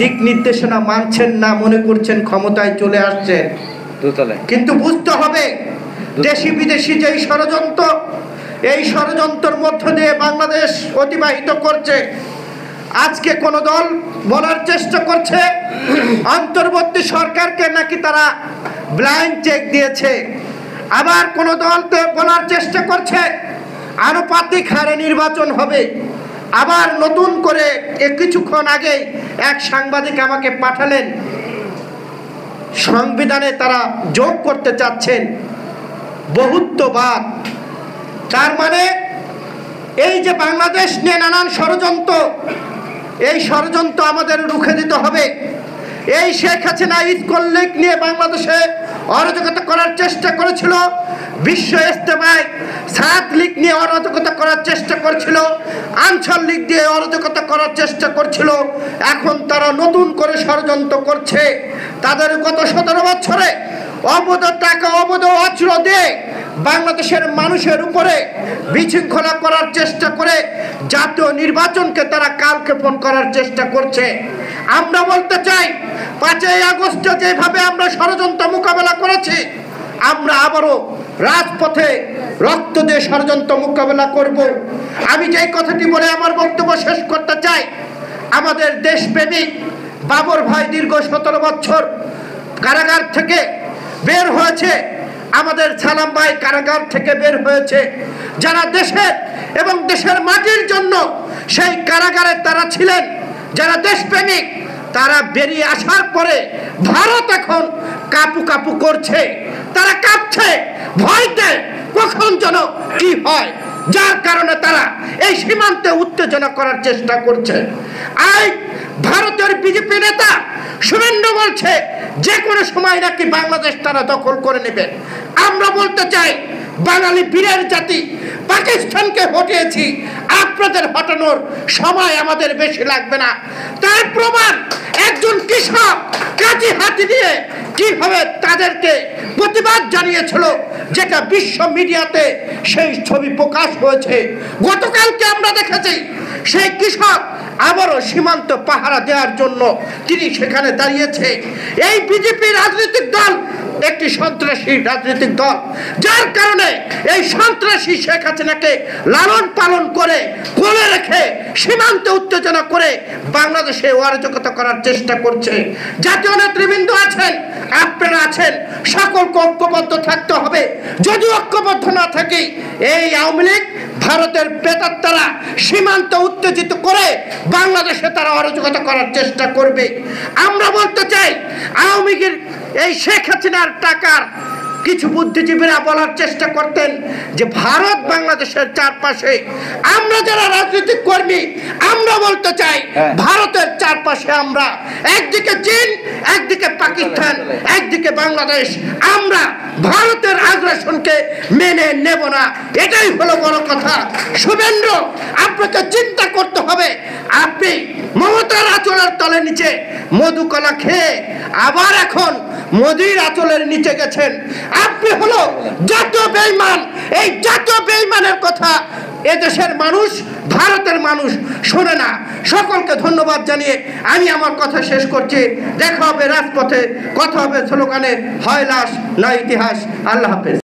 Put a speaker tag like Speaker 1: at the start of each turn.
Speaker 1: দিক নির্দেশনা মানছেন না, মনে করছেন ক্ষমতায় চলে আসছেন। কিন্তু বুঝতে হবে দেশি বিদেশি যেই ষড়যন্ত্র, এই ষড়যন্ত্রের মধ্য দিয়ে বাংলাদেশ অতিবাহিত করছে। আজকে কোন দল বলার চেষ্টা করছে অন্তর্বর্তী সরকারকে নাকি তারা ব্ল্যাঙ্ক চেক দিয়েছে, আবার কোন দল বলার চেষ্টা করছে আনুপাতিক হারে নির্বাচন হবে। আবার নতুন করে কিছুক্ষণ আগে এক সাংবাদিক আমাকে পাঠালেন সংবিধানে তারা যোগ করতে চাচ্ছেন বহুত্ববাদ। তার মানে এই যে বাংলাদেশ নিয়ে নানান ষড়যন্ত্র, এই ষড়যন্ত্র আমাদের রুখে দিতে হবে। এই শেখ হাসিনা ইস্কন লীগ নিয়ে বাংলাদেশে অরাজকতা করার চেষ্টা করেছিল, বিশ্ব ইজতেমায় ছাত্র লীগ নিয়ে অরাজকতা করার চেষ্টা করেছিল, আনসার লীগ দিয়ে অরাজকতা করার চেষ্টা করছিল। এখন তারা নতুন করে ষড়যন্ত্র করছে। তাদের গত 17 বছরে অবৈধ টাকা, অবৈধ অস্ত্র দিয়ে বাংলাদেশের মানুষের উপরে বিশৃঙ্খলা করার চেষ্টা করে জাতীয় নির্বাচনকে তারা কালক্ষেপণ করার চেষ্টা করছে। আমরা বলতে চাই 5ই আগস্ট যেভাবে আমরা ষড়যন্ত্র মোকাবেলা করেছি, আমরা আবারও রাজপথে রক্ত দিয়ে ষড়যন্ত্র মোকাবেলা করব। আমি যেই কথাটি বলে আমার বক্তব্য শেষ করতে চাই, আমাদের দেশপ্রেমিক বাবর ভাই দীর্ঘ 17 বছর কারাগার থেকে বের হয়েছে, আমাদের সালাম ভাই কারাগার থেকে বের হয়েছে। যারা দেশের এবং দেশের মাটির জন্য সেই কারাগারে তারা ছিলেন, যারা দেশপ্রেমিক, তারা বেরিয়ে আসার পরে ভারত এখন কাপু কাপু করছে, তারা কাঁপছে ভয়তে কখন যেন কি হয়, যার কারণে তারা এই সীমান্তে উত্তেজনা করার চেষ্টা করছে। আজ ভারতের বিজেপি নেতা শুভেন্দু বলছে যে কোনো সময় নাকি বাংলাদেশ তারা দখল করে নেবে। আমরা বলতে চাই বাঙালি বীরের জাতি, পাকিস্তানকে হটিয়েছি, আপনাদের হটানোর সময় আমাদের বেশি লাগবে না। তার প্রমাণ একজন কৃষক কাঁচি হাতি দিয়ে কিভাবে তাদেরকে প্রতিবাদ জানিয়েছিল, যেটা বিশ্ব মিডিয়াতে সেই ছবি প্রকাশ হয়েছে। গতকালকে আমরা দেখেছি সেই কৃষক আবারও সীমান্ত পাহারা দেওয়ার জন্য তিনি সেখানে দাঁড়িয়েছে। এই বিজেপি রাজনৈতিক দল একটি সন্ত্রাসী রাজনৈতিক দল, যার কারণে এই সন্ত্রাসী শেখ হাসিনাকে লালন পালন করে কোলে রেখে সীমান্তে উত্তেজনা করে বাংলাদেশে অরাজকতা করার চেষ্টা করছে। জাতীয় নেতৃবৃন্দ আছেন, আপনারা আছেন, সকলকে ঐক্যবদ্ধ থাকতে হবে। যদি ঐক্যবদ্ধ না থাকে এই আওয়ামী লীগ ভারতের প্রেতাত্মারা সীমান্ত উত্তেজিত করে বাংলাদেশে তারা অরাজকতা করার চেষ্টা করবে। আমরা বলতে চাই আওয়ামী লীগের এই শেখ হাসিনার টাকার কিছু বুদ্ধিজীবীরা বলার চেষ্টা করতেন যে ভারত বাংলাদেশের চারপাশে। আমরা যারা রাজনৈতিক কর্মী আমরা বলতে চাই ভারতের চারপাশে আমরা, একদিকে চীন, একদিকে পাকিস্তান, একদিকে বাংলাদেশ। আমরা ভারতের আগ্রাসনকে মেনে নেব না, এটাই হলো বড় কথা। শুভেন্দ্র, আপনাকে চিন্তা করতে হবে। আপনি মমতার আঁচলের তলে নিচে মধুকলা খেয়ে আবার এখন মোদির আঁচলের নিচে গেছেন। আপনি হলো জাতীয় বেঈমান। এই জাতীয় বেঈমানের কথা এদেশের মানুষ, ভারতের মানুষ শোনে না। সকলকে ধন্যবাদ জানিয়ে আমি আমার কথা শেষ করছি। দেখা হবে রাজপথে, কথা হবে স্লোগানে, হয় লাশ নয় ইতিহাস। আল্লাহ হাফেজ।